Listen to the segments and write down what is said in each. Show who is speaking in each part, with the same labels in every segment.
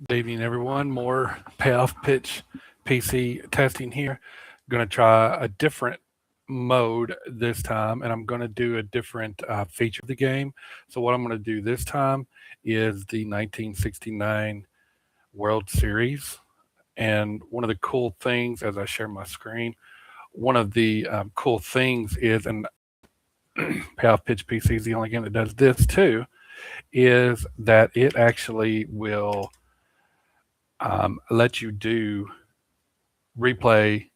Speaker 1: Good evening, everyone. More payoff pitch PC testing here. Going to try a different mode this time, and I'm going to do a different feature of the game. So, what I'm going to do this time is the 1969 World Series. And one of the cool things, as I share my screen, one of the cool things is, and payoff pitch PC is the only game that does this too, is that it actually will let you do replay.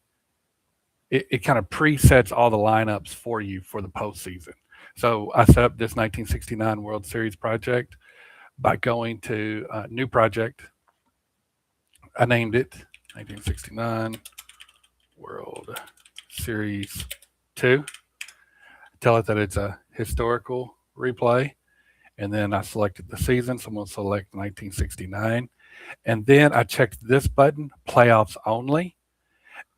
Speaker 1: It kind of presets all the lineups for you for the postseason. So I set up this 1969 World Series project by going to new project. I named it 1969 World Series 2. Tell it that it's a historical replay. And then I selected the season. So I'm going to select 1969. And then I checked this button, playoffs only.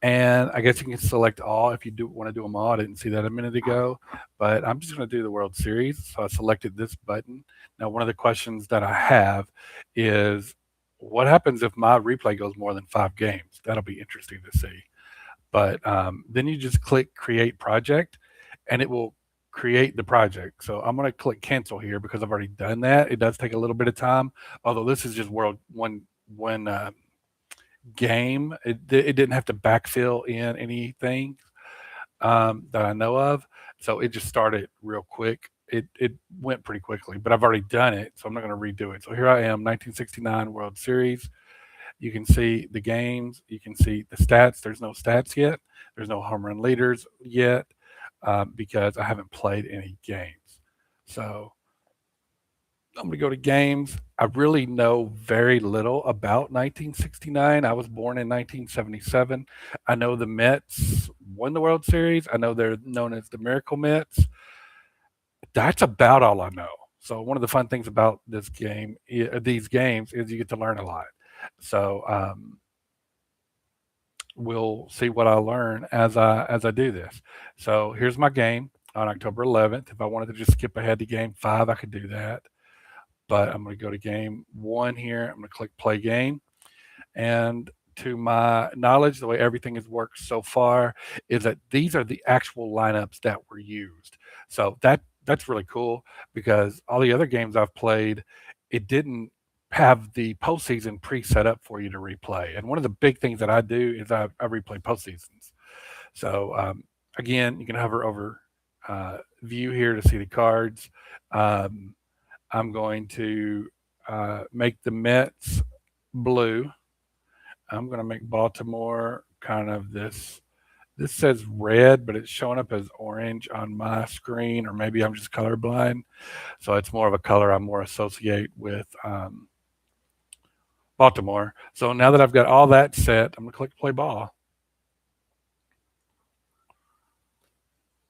Speaker 1: And I guess you can select all if you do want to do them all. I didn't see that a minute ago, but I'm just going to do the World Series. So I selected this button. Now, one of the questions that I have is what happens if my replay goes more than 5 games? That'll be interesting to see. But then you just click create project and it will create the project. So I'm going to click cancel here because I've already done that. It does take a little bit of time, although this is just world one game. It didn't have to backfill in anything that I know of, so it just started real quick. It went pretty quickly, but I've already done it, so I'm not going to redo it. So here I am, 1969 World Series. You can see the games. You can see the stats. There's no stats yet. There's no home run leaders yet because I haven't played any games. So I'm going to go to games. I really know very little about 1969. I was born in 1977. I know the Mets won the World Series. I know they're known as the Miracle Mets. That's about all I know. So one of the fun things about this game, these games, is you get to learn a lot. So we'll see what I learn as I do this. So here's my game on October 11th. If I wanted to just skip ahead to game 5, I could do that, but I'm going to go to game 1 here. I'm going to click play game. And to my knowledge, the way everything has worked so far is that these are the actual lineups that were used. So that's really cool because all the other games I've played, it didn't have the postseason pre-set up for you to replay. And one of the big things that I do is I replay postseasons. So again, you can hover over view here to see the cards. Um, I'm going to make the Mets blue. I'm going to make Baltimore kind of this. This says red, but it's showing up as orange on my screen, or maybe I'm just colorblind. So it's more of a color I more associate with Baltimore. So now that I've got all that set, I'm going to click play ball.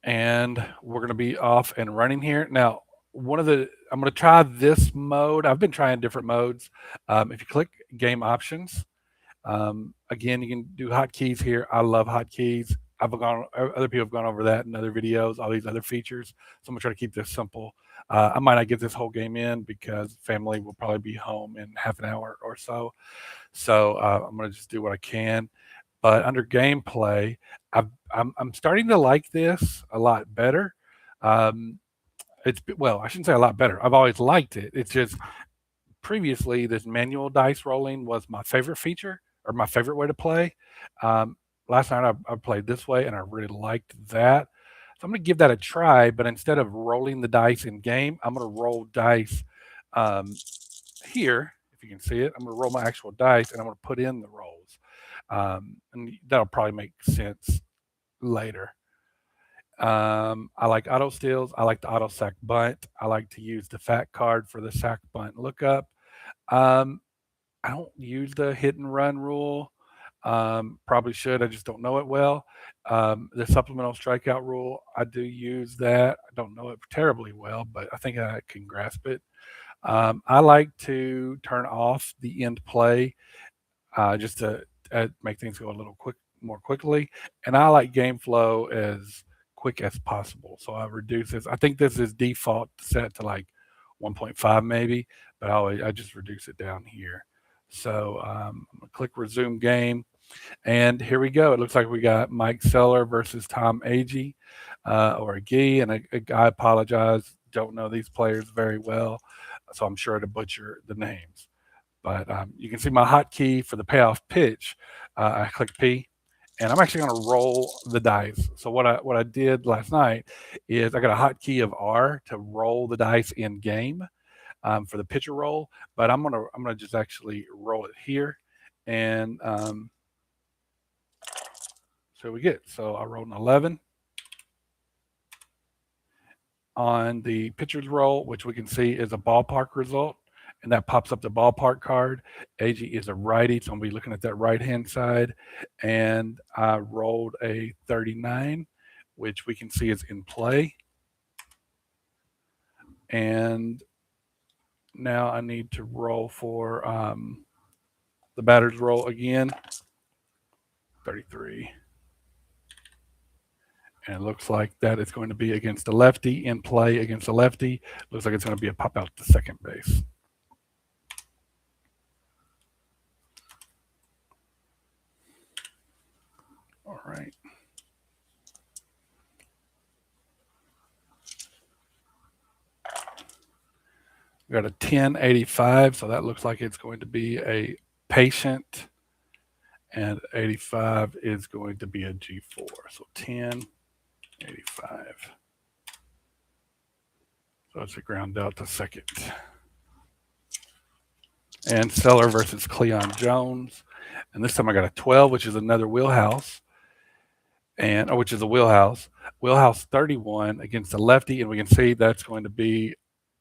Speaker 1: And we're going to be off and running here. Now, I'm going to try this mode. I've been trying different modes. If you click game options, again, you can do hotkeys here. I love hotkeys. Other people have gone over that in other videos, all these other features. So I'm gonna try to keep this simple. I might not get this whole game in because family will probably be home in half an hour or so. So I'm gonna just do what I can. But under gameplay, I'm starting to like this a lot better. Um, well, I shouldn't say a lot better. I've always liked it. It's just previously this manual dice rolling was my favorite feature or my favorite way to play. Um, Last night I played this way and I really liked that. So I'm going to give that a try, but instead of rolling the dice in game, I'm going to roll dice um, here. If you can see it, I'm going to roll my actual dice and I'm going to put in the rolls. And that'll probably make sense later. I like auto steals. I like the auto sack bunt. I like to use the fat card for the sack bunt lookup. Um, I don't use the hit and run rule. Probably should. I just don't know it well. The supplemental strikeout rule, I do use that. I don't know it terribly well, but I think I can grasp it. I like to turn off the end play just to make things go a little more quickly. And I like game flow as quick as possible. So I reduce this. I think this is default set to like 1.5 maybe, but I just reduce it down here. So I'm going to click resume game. And here we go. It looks like we got Mike Seller versus Tom Agee, or Agee. And I apologize, don't know these players very well, so I'm sure to butcher the names. But you can see my hotkey for the payoff pitch. I click P, and I'm actually going to roll the dice. So what I did last night is I got a hotkey of R to roll the dice in game, for the pitcher roll. But I'm gonna just actually roll it here, and so we get. So I rolled an 11 on the pitcher's roll, which we can see is a ballpark result, and that pops up the ballpark card. AG is a righty, so I'm gonna be looking at that right hand side, and I rolled a 39, which we can see is in play. And now I need to roll for the batter's roll again, 33. And it looks like that is going to be against the lefty, in play against the lefty. Looks like it's going to be a pop out to second base. All right. We got a 1085, so that looks like it's going to be a patient, and 85 is going to be a G4. So 1085. So it's a ground out to second. And Seller versus Cleon Jones. And this time I got a 12, which is another wheelhouse. And which is a wheelhouse. Wheelhouse 31 against the lefty, and we can see that's going to be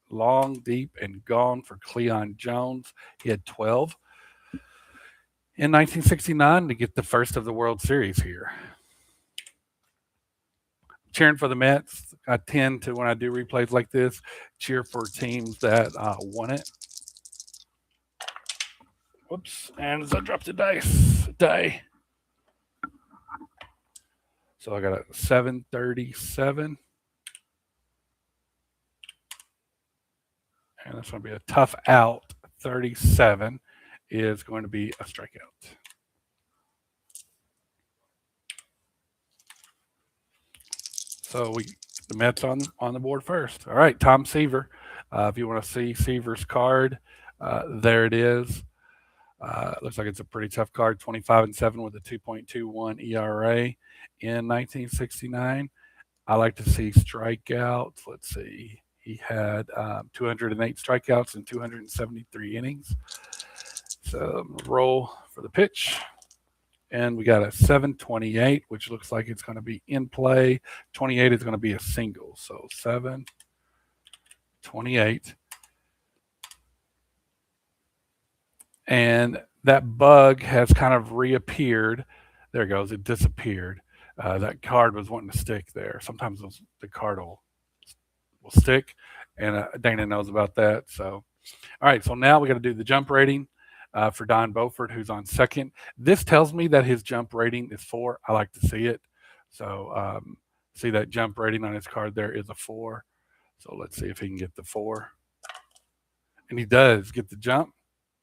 Speaker 1: long, deep, and gone for Cleon Jones. He had 12 in 1969 to get the first of the World Series here. Cheering for the Mets. I tend to, when I do replays like this, cheer for teams that won it. Whoops, and I dropped the dice. So I got a 737. And that's going to be a tough out. 37 is going to be a strikeout. So the Mets on the board first. All right, Tom Seaver. If you want to see Seaver's card, there it is. Looks like it's a pretty tough card. 25-7 with a 2.21 ERA in 1969. I like to see strikeouts. Let's see. He had 208 strikeouts in 273 innings. So roll for the pitch. And we got a 728, which looks like it's going to be in play. 28 is going to be a single. So 728. And that bug has kind of reappeared. There it goes. It disappeared. That card was wanting to stick there. Sometimes the card will stick, and Dana knows about that. So, all right. So now we got to do the jump rating for Don Beaufort, who's on second. This tells me that his jump rating is 4. I like to see it. So see that jump rating on his card there is a 4. So let's see if he can get the 4. And he does get the jump.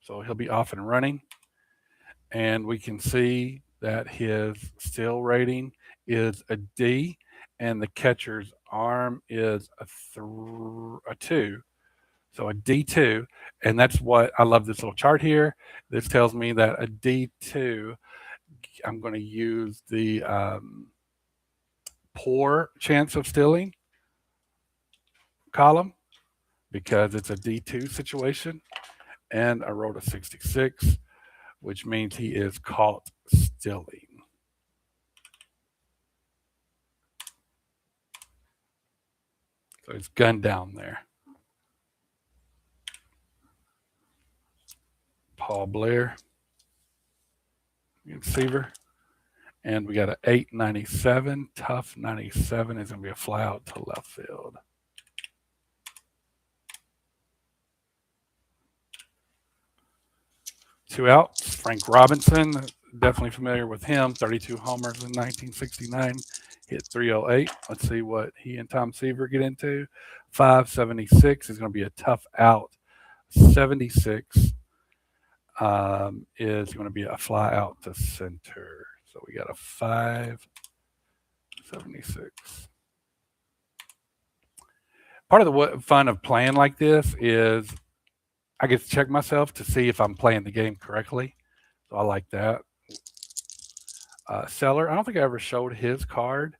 Speaker 1: So he'll be off and running. And we can see that his still rating is a D, and the catcher's arm is a 2. So a D2, and that's what I love this little chart here. This tells me that a D2, I'm going to use the poor chance of stealing column because it's a D2 situation. And I wrote a 66, which means he is caught stealing. So he's gunned down there. Paul Blair, Seaver. And we got an 897. Tough 97 is going to be a fly out to left field. Two outs. Frank Robinson, definitely familiar with him. 32 homers in 1969. Hit 308. Let's see what he and Tom Seaver get into. 576 is going to be a tough out. 76. is going to be a fly out to center. So we got a 576. Part of the fun of playing like this is I get to check myself to see if I'm playing the game correctly. So I like that. Seller, I don't think I ever showed his card.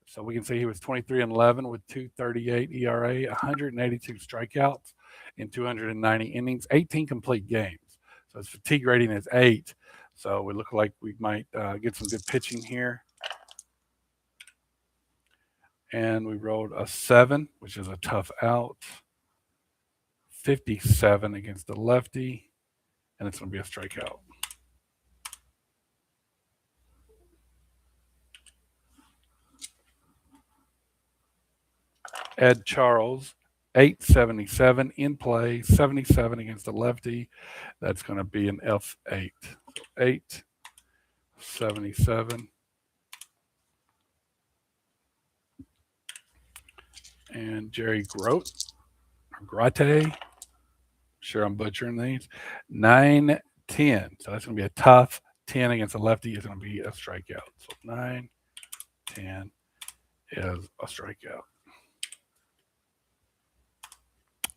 Speaker 1: So we can see he was 23-11 with 238 ERA, 182 strikeouts in 290 innings, 18 complete games. So his fatigue rating is 8. So we look like we might get some good pitching here. And we rolled a 7, which is a tough out. 57 against the lefty, and it's going to be a strikeout. Ed Charles, 877 in play, 77 against the lefty. That's going to be an F8. 877. And Jerry Grate. Sure, I'm butchering these. 910. So that's going to be a tough 10 against the lefty. Is going to be a strikeout. So 910 is a strikeout.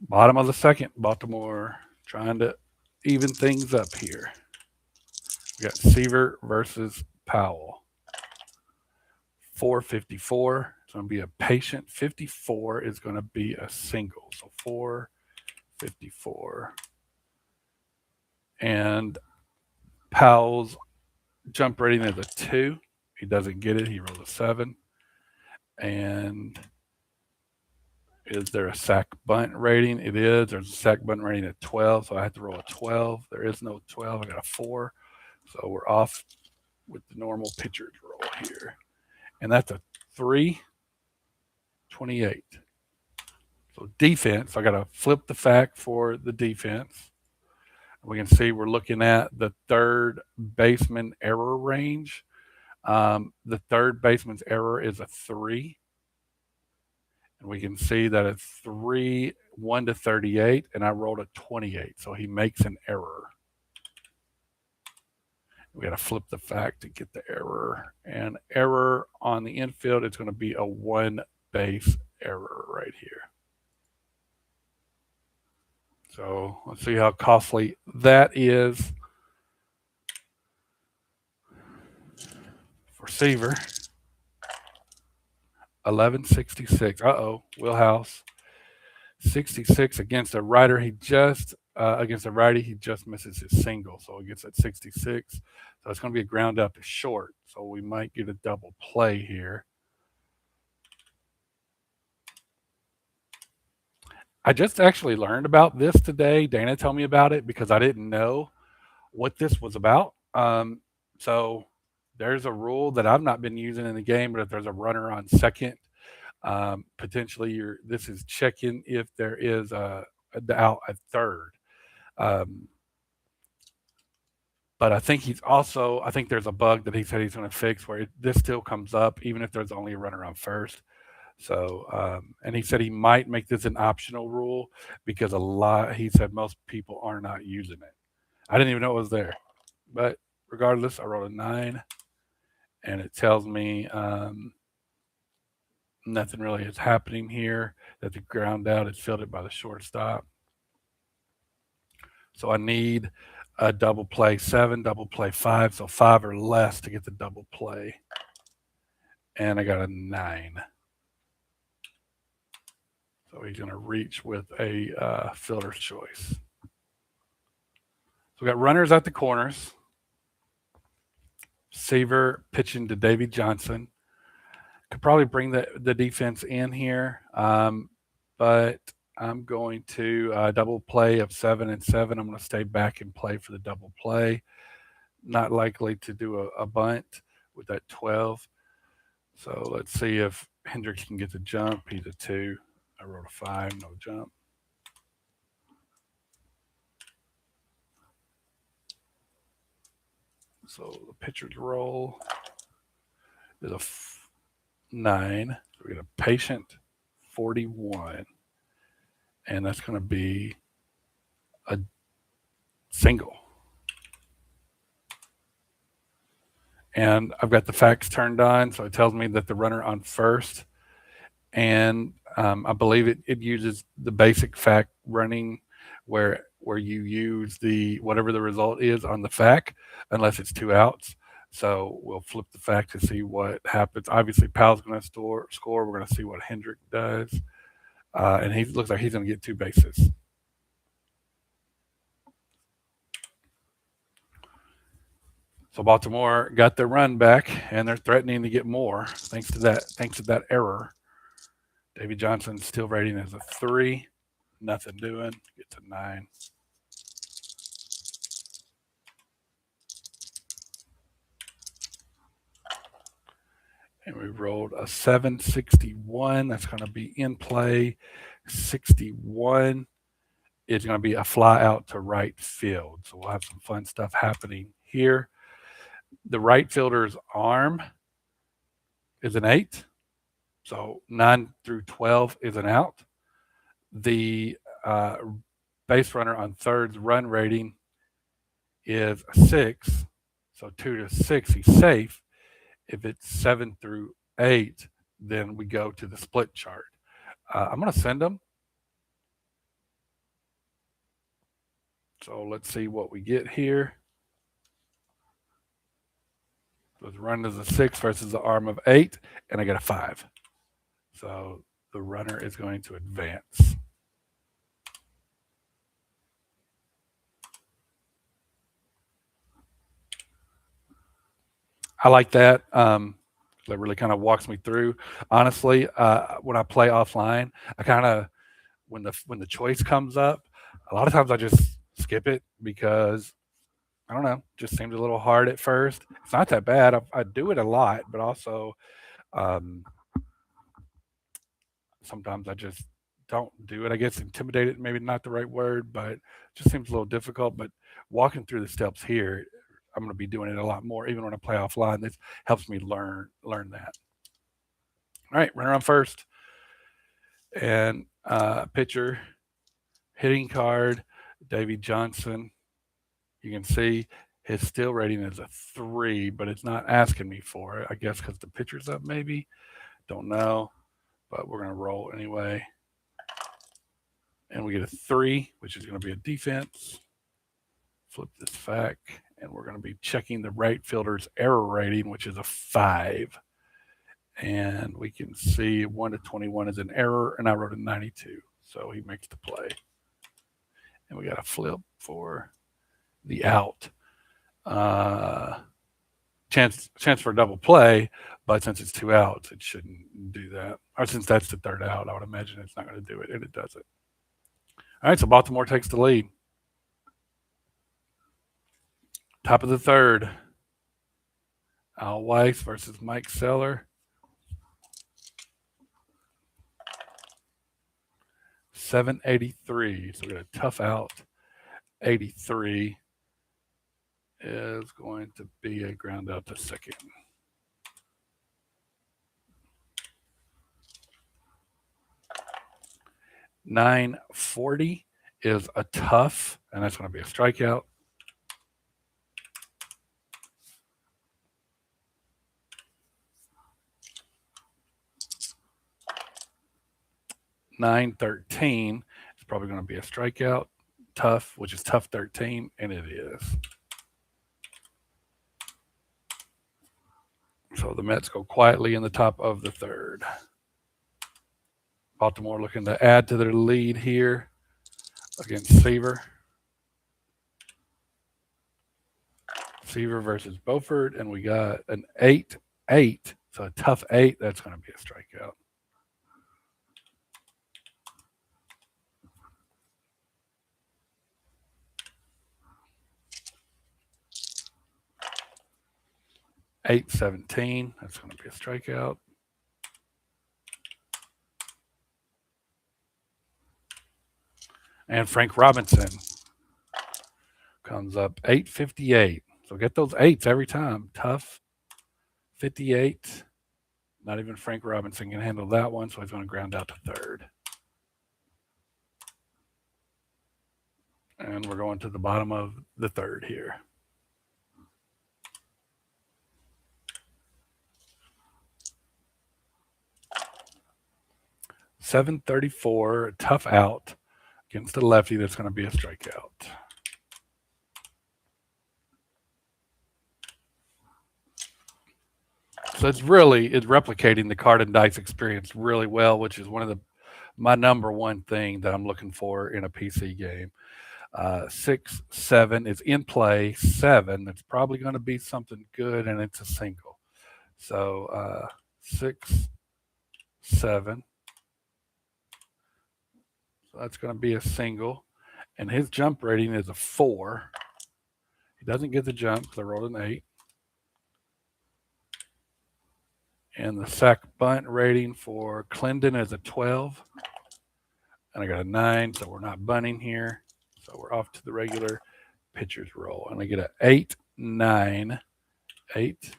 Speaker 1: Bottom of the second, Baltimore trying to even things up here. We got Seaver versus Powell. 454. It's going to be a patient. 54 is going to be a single. So 454. And Powell's jump rating is a 2. He doesn't get it. He rolls a 7. And is there a sack bunt rating? It is. There's a sack bunt rating at 12, so I have to roll a 12. There is no 12. I got a 4. So we're off with the normal pitcher's roll here. And that's a 328. So defense, I got to flip the fact for the defense. We can see we're looking at the third baseman error range. The third baseman's error is a 3. And we can see that it's 3, 1 to 38, and I rolled a 28. So he makes an error. We got to flip the fact to get the error. And error on the infield, it's going to be a 1 base error right here. So let's see how costly that is for Seaver. 1166. Wheelhouse. 66 against a rider. He just against a righty. He just misses his single, so he gets at 66. So it's going to be a ground up to short. So we might get a double play here. I just actually learned about this today. Dana told me about it because I didn't know what this was about. So there's a rule that I've not been using in the game, but if there's a runner on second, potentially this is checking if there is a out at third. But I think I think there's a bug that he said he's going to fix where this still comes up even if there's only a runner on first. So, and he said he might make this an optional rule because he said most people are not using it. I didn't even know it was there. But regardless, I rolled a 9 and it tells me nothing really is happening here, that the ground out is fielded by the shortstop. So I need a double play 7, double play 5, so 5 or less to get the double play. And I got a 9. So he's going to reach with a fielder's choice. So we got runners at the corners. Seaver pitching to Davy Johnson. Could probably bring the defense in here, but I'm going to double play of 7 and 7. I'm going to stay back and play for the double play. Not likely to do a bunt with that 12. So let's see if Hendricks can get the jump. He's a 2. I rolled a 5, no jump. So the pitcher's roll is a 9. So we got a patient 41. And that's going to be a single. and I've got the facts turned on, so it tells me that the runner on first, and I believe it uses the basic fact running, where you use the whatever the result is on the fact, unless it's two outs. So we'll flip the fact to see what happens. Obviously, Powell's going to score. We're going to see what Hendrick does, and he looks like he's going to get two bases. So Baltimore got their run back, and they're threatening to get more thanks to that. Thanks to that error, Davy Johnson's still rating as a 3. Nothing doing. Gets a 9. And we rolled a 761. That's going to be in play. 61 is going to be a fly out to right field. So we'll have some fun stuff happening here. The right fielder's arm is an 8. So 9 through 12 is an out. The base runner on third's run rating is a 6. So 2 to 6, he's safe. If it's 7 through 8, then we go to the split chart. I'm going to send them. So let's see what we get here. So the run is a 6 versus the arm of 8, and I get a 5. So the runner is going to advance. I like that. That really kind of walks me through. Honestly, when I play offline, I kind of when the choice comes up, a lot of times I just skip it because I don't know, just seems a little hard at first. It's not that bad. I do it a lot, but also um, sometimes I just don't do it. I guess intimidated, maybe not the right word, but it just seems a little difficult. But walking through the steps here, I'm going to be doing it a lot more, even when I play offline. This helps me learn that. All right, runner on first, and pitcher hitting card, Davy Johnson. You can see his still rating is a 3, but it's not asking me for it. I guess because the pitcher's up, maybe. Don't know, but we're going to roll anyway. And we get a 3, which is going to be a defense. Flip this back, and we're going to be checking the right fielder's error rating, which is a 5. And we can see 1 to 21 is an error, and I wrote a 92. So he makes the play. And we got a flip for the out. Chance for a double play, but since it's 2 outs, it shouldn't do that. Or since that's the third out, I would imagine it's not going to do it, and it does it. All right, so Baltimore takes the lead. Top of the third, Al Weiss versus Mike Seller. 783. So we got a tough out. 83 is going to be a ground out to second. 940 is a tough, and that's going to be a strikeout. $913 is probably going to be a strikeout. Tough, which is tough 13, and it is. So the Mets go quietly in the top of the third. Baltimore looking to add to their lead here against Seaver. Seaver versus Beaufort, and we got an 8-8. So a tough 8. That's going to be a strikeout. $817. That's going to be a strikeout. And Frank Robinson comes up 858. So get those 8s every time. Tough 58. Not even Frank Robinson can handle that one, so he's going to ground out to third. And we're going to the bottom of the third here. 734, a tough out against the lefty. That's going to be a strikeout. So it's replicating the card and dice experience really well, which is one of my number one thing that I'm looking for in a PC game. 6, 7 is in play. 7, that's probably going to be something good, and it's a single. So 6, 7. So that's going to be a single, and his jump rating is a 4. He doesn't get the jump because I rolled an 8. And the sack bunt rating for Clendon is a 12. And I got a 9, so we're not bunting here. So we're off to the regular pitcher's roll. And I get an 8, 9, 8.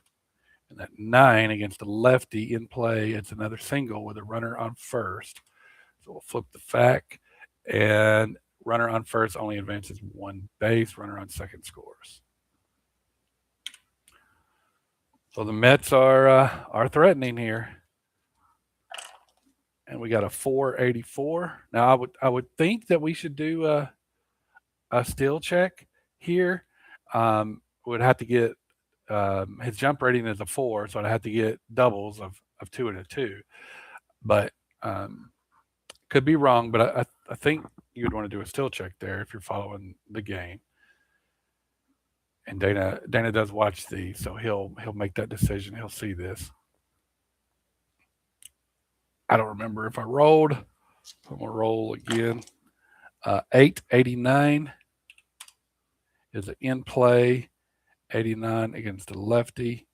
Speaker 1: And that 9 against the lefty in play, it's another single with a runner on first. So we'll flip the fac. And runner on first only advances 1 base. Runner on second scores. So the Mets are threatening here. And we got a 484. Now I would think that we should do a steal check here. Would have to get his jump rating is a 4, so I'd have to get doubles of 2 and a 2. But could be wrong, but I think you would want to do a steal check there if you're following the game. And Dana does watch these, so he'll make that decision. He'll see this. I don't remember if I rolled. I'm gonna roll again. 889 is an in play. 89 against the lefty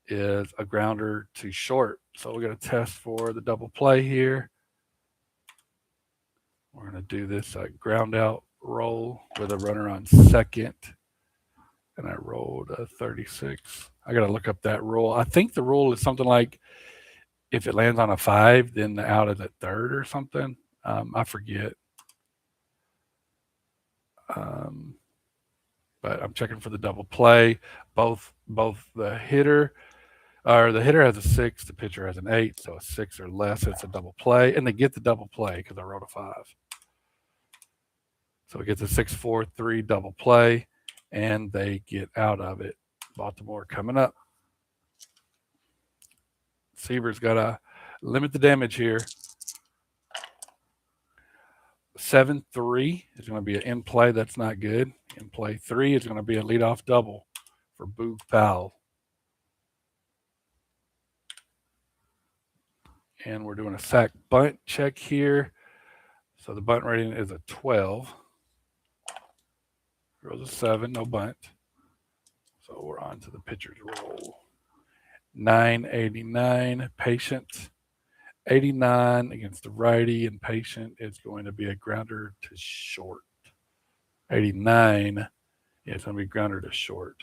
Speaker 1: is a grounder to short. So we're going to test for the double play here. We're going to do this ground out roll with a runner on second. And I rolled a 36. I got to look up that rule. I think the rule is something like if it lands on a 5, then the out is at third or something. I forget. But I'm checking for the double play. Both the hitter has a 6, the pitcher has an 8, so a 6 or less, it's a double play, and they get the double play because I wrote a 5. So it gets a 6-4-3 double play, and they get out of it. Baltimore coming up. Seaver's got to limit the damage here. 7-3 is going to be an in play. That's not good. In play 3 is going to be a leadoff double for Boog Powell. And we're doing a sack bunt check here. So the bunt rating is a 12. Throws a 7, no bunt. So we're on to the pitcher's roll. 989, patient. 89 against the righty, and patient is going to be a grounder to short. 89, yeah, it's going to be grounder to short.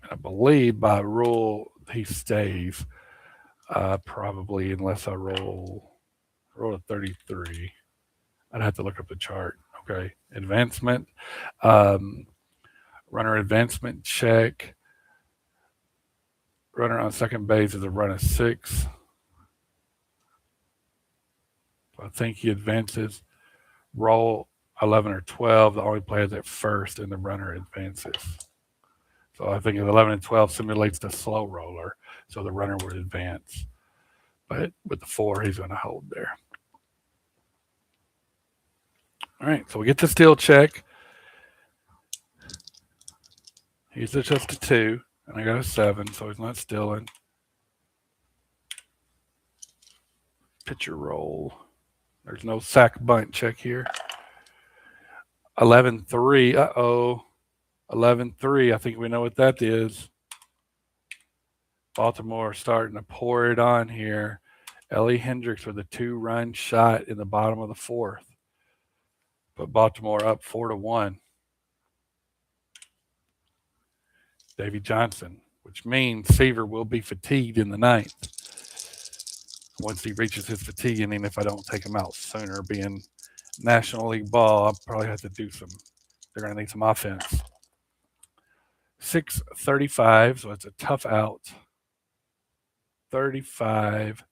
Speaker 1: And I believe by rule he stays, probably unless I roll a 33. I'd have to look up the chart. Okay, advancement, runner advancement check. Runner on second base is a run of 6. I think he advances. Roll 11 or 12. The only play is at first, and the runner advances. So I think 11 and 12 simulates the slow roller, so the runner would advance. But with the 4, he's going to hold there. All right, so we get the steal check. He's just a 2, and I got a 7, so he's not stealing. Pitcher roll. There's no sack bunt check here. 11-3. Uh-oh. 11-3. I think we know what that is. Baltimore starting to pour it on here. Ellie Hendricks with a 2-run shot in the bottom of the 4th. Put Baltimore up 4-1. Davy Johnson, which means Seaver will be fatigued in the 9th. Once he reaches his fatigue inning, if I don't take him out sooner, being National League ball, I'll probably have to do they're going to need some offense. 635, so it's a tough out. 35.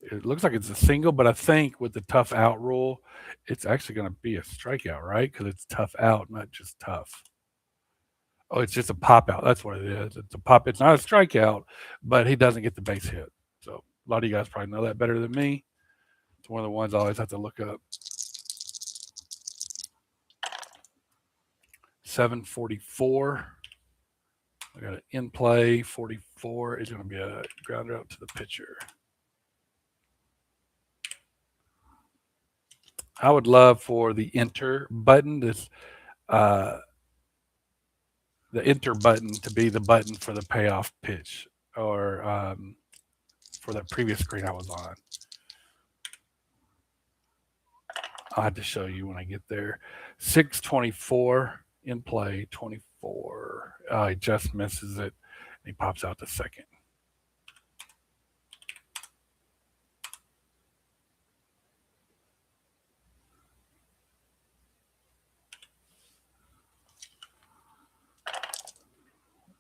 Speaker 1: It looks like it's a single, but I think with the tough out rule, it's actually going to be a strikeout, right? Because it's tough out, not just tough. Oh, it's just a pop out. That's what it is. It's a pop. It's not a strikeout, but he doesn't get the base hit. So a lot of you guys probably know that better than me. It's one of the ones I always have to look up. 744. I got an in play. 44 is going to be a grounder out to the pitcher. I would love for the enter button, the enter button, to be the button for the payoff pitch, or for that previous screen I was on. I'll have to show you when I get there. 624 in play, 24. He just misses it, and he pops out to second.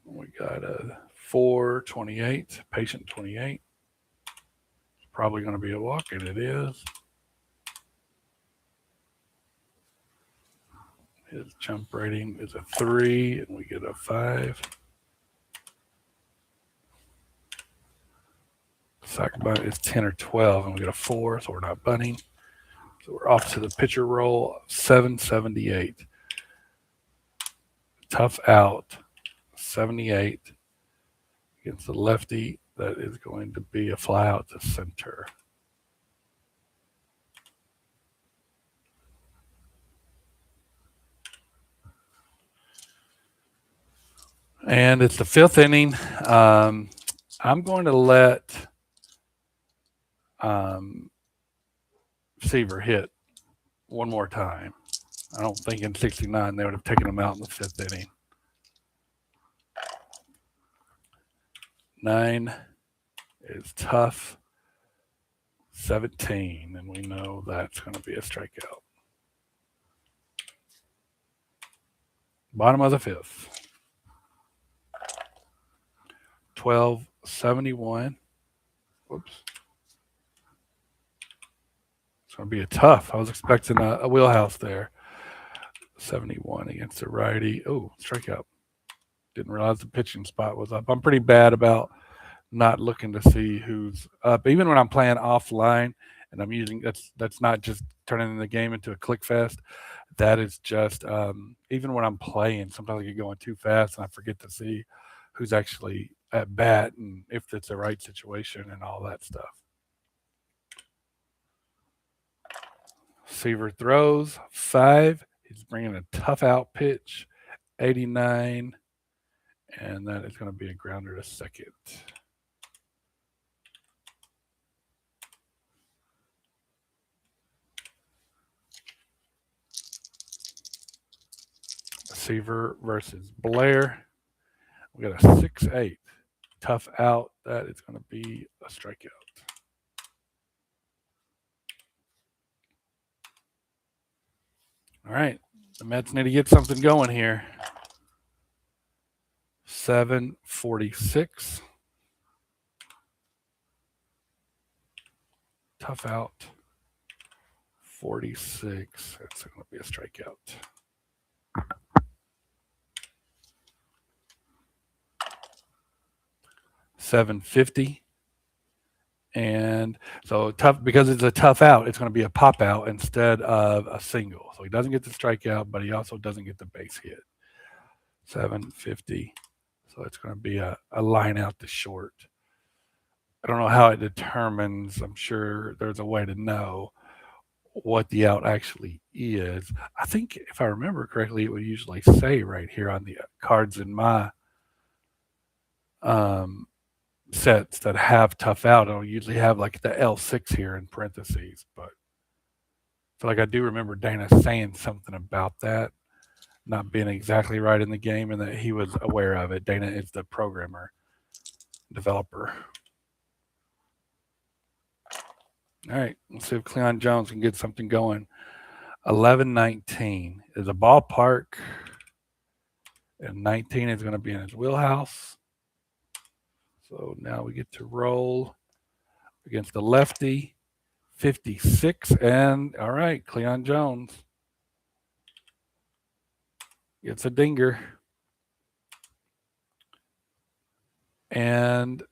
Speaker 1: We got a 428, patient 28. It's probably going to be a walk, and it is. His jump rating is a 3, and we get a 5. Sack bunt is 10 or 12, and we get a 4, so we're not bunting. So we're off to the pitcher roll, 778. Tough out, 78 against the lefty. That is going to be a fly out to center. And it's the 5th inning. I'm going to let Seaver hit one more time. I don't think in 69 they would have taken him out in the 5th inning. 9 is tough. 17, and we know that's going to be a strikeout. Bottom of the 5th. 1271. Whoops. It's going to be a tough. I was expecting a wheelhouse there. 71 against the righty. Oh, strikeout. Didn't realize the pitching spot was up. I'm pretty bad about not looking to see who's up. Even when I'm playing offline and I'm using, that's not just turning the game into a click fest. That is just, even when I'm playing, sometimes I get going too fast and I forget to see who's actually at bat and if it's the right situation and all that stuff. Seaver throws 5. He's bringing a tough out pitch, 89, and that is going to be a grounder to second. Seaver versus Blair. We got a 6-8. Tough out. That is going to be a strikeout. All right. The Mets need to get something going here. 746. Tough out. 46. That's going to be a strikeout. $750. And so tough, because it's a tough out, it's going to be a pop out instead of a single. So he doesn't get the strikeout, but he also doesn't get the base hit. 750. So it's going to be a line out to short. I don't know how it determines. I'm sure there's a way to know what the out actually is. I think if I remember correctly, it would usually say right here on the cards in my sets that have tough out. It'll usually have like the L6 here in parentheses, but so like I do remember Dana saying something about that not being exactly right in the game and that he was aware of it. Dana is the programmer, developer. All right, let's see if Cleon Jones can get something going. 11-19 is a ballpark. and 19 is going to be in his wheelhouse. So now we get to roll against the lefty. 56, and all right, Cleon Jones gets a dinger. And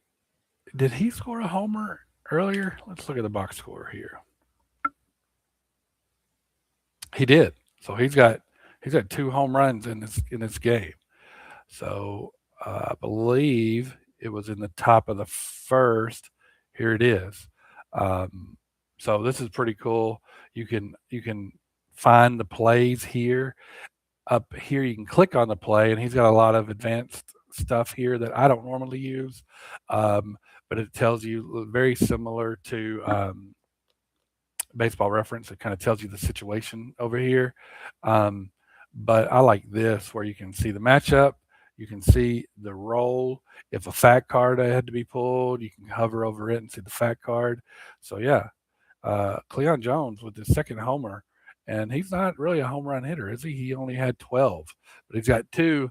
Speaker 1: did he score a homer earlier? Let's look at the box score here. He did. So he's got 2 home runs in this game. So I believe it was in the top of the first. Here it is. Um, so this is pretty cool. You can find the plays here. Up here, you can click on the play, and he's got a lot of advanced stuff here that I don't normally use, um, but it tells you very similar to baseball reference. It kind of tells you the situation over here. Um, but I like this where you can see the matchup, you can see the roll. If a fact card had to be pulled, you can hover over it and see the fact card. So yeah, Cleon Jones with his second homer, and he's not really a home run hitter, is he? He only had 12, but he's got two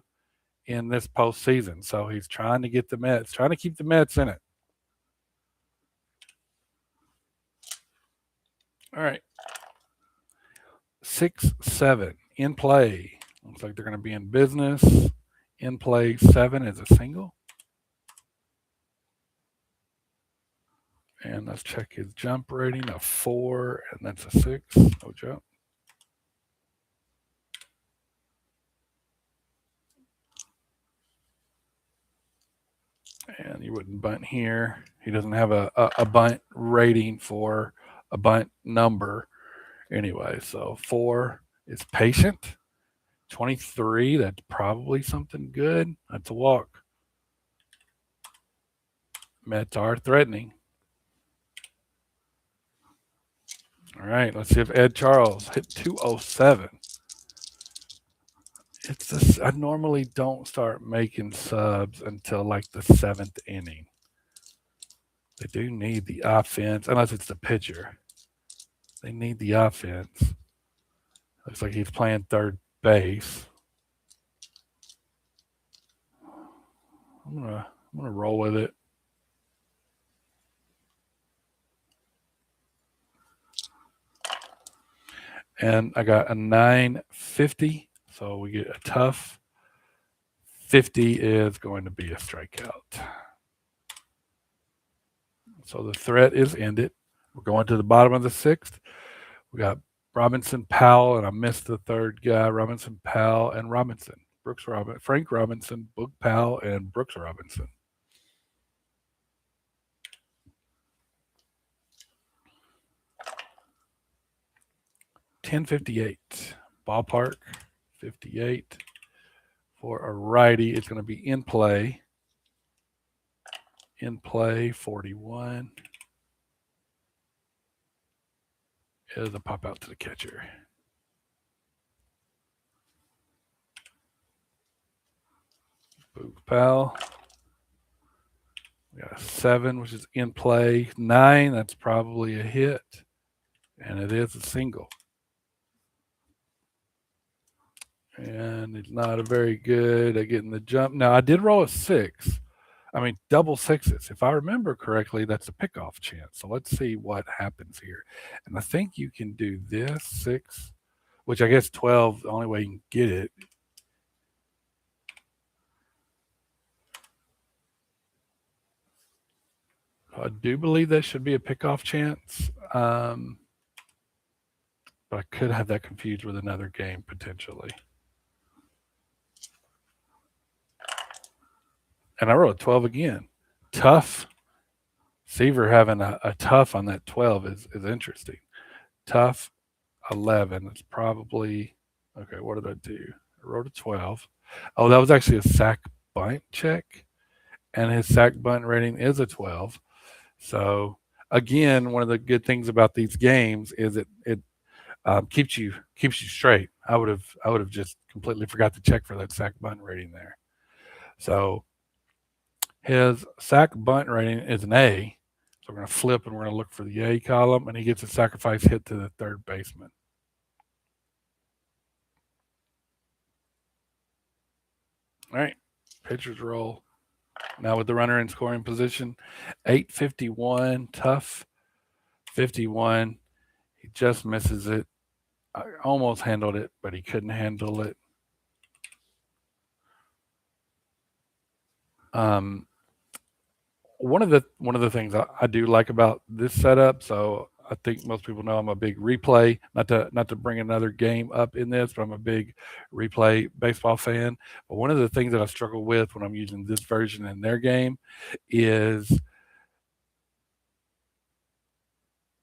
Speaker 1: in this postseason. So he's trying to get the Mets, trying to keep the Mets in it. All right. 6-7 in play. Looks like they're going to be in business. In play 7 is a single. And let's check his jump rating, a 4, and that's a 6. No jump. And you wouldn't bunt here. He doesn't have a bunt rating for a bunt number anyway. So 4 is patient. 23, that's probably something good. That's a walk. Mets are threatening. All right, let's see if Ed Charles hit 207. It's this. I normally don't start making subs until like the 7th inning. They do need the offense, unless it's the pitcher. They need the offense. Looks like he's playing third base. I'm gonna roll with it. And I got a 950, so we get a tough. 50 is going to be a strikeout. So the threat is ended. We're going to the bottom of the 6th. We got Robinson, Powell, and I missed the third guy. Robinson, Powell, and Robinson. Frank Robinson, Boog Powell, and Brooks Robinson. 10:58 ballpark. 58 for a righty. It's going to be in play. In play 41. Is a pop out to the catcher. Boog Powell. We got a 7, which is in play. 9, that's probably a hit. And it is a single. And it's not a very good at getting the jump. Now, I did roll a 6. I mean, double sixes. If I remember correctly, that's a pickoff chance. So let's see what happens here. And I think you can do this 6, which I guess 12, the only way you can get it. I do believe that should be a pickoff chance. But I could have that confused with another game potentially. And I wrote a 12 again. Tough. Seaver having a tough on that 12 is interesting. Tough 11. It's probably okay. What did I do? I wrote a 12. Oh, that was actually a sack bunt check, and his sack bunt rating is a 12. So again, one of the good things about these games is it keeps you straight. I would have just completely forgot to check for that sack bunt rating there. So his sack bunt rating is an A. So we're going to flip and we're going to look for the A column, and he gets a sacrifice hit to the third baseman. All right, pitchers roll. Now with the runner in scoring position, 851, tough 51. He just misses it. I almost handled it, but he couldn't handle it. Um, one of the things I do like about this setup. So I think most people know I'm a big replay. Not to bring another game up in this, but I'm a big replay baseball fan. But one of the things that I struggle with when I'm using this version in their game is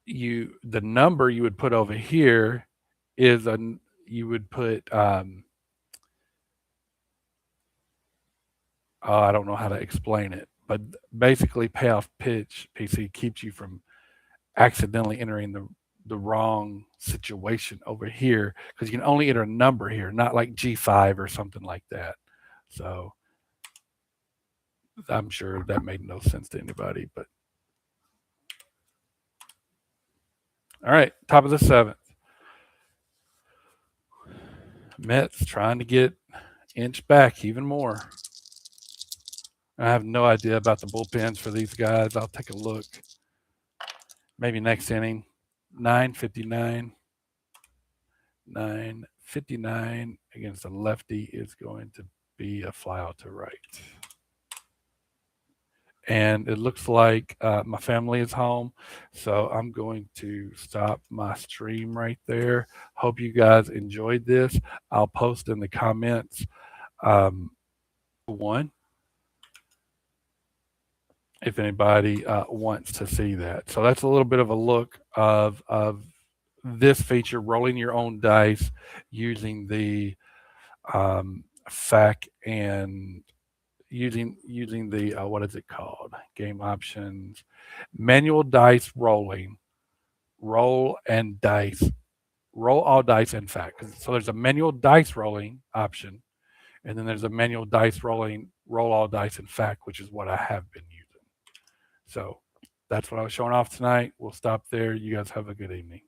Speaker 1: the number you would put over here is a you would put I don't know how to explain it, but basically payoff pitch PC keeps you from accidentally entering the wrong situation over here because you can only enter a number here, not like G5 or something like that. So I'm sure that made no sense to anybody, but all right, top of the seventh. Mets trying to get inch back even more. I have no idea about the bullpens for these guys. I'll take a look. Maybe next inning. 959. 959 against a lefty is going to be a fly out to right. And it looks like my family is home. So I'm going to stop my stream right there. Hope you guys enjoyed this. I'll post in the comments one if anybody wants to see that. So that's a little bit of a look of this feature, rolling your own dice using the FAQ and using the what is it called? Game options, manual dice rolling, roll and dice, roll all dice in FAQ. So there's a manual dice rolling option, and then there's a manual dice rolling, roll all dice in FAQ, which is what I have been using. So that's what I was showing off tonight. We'll stop there. You guys have a good evening.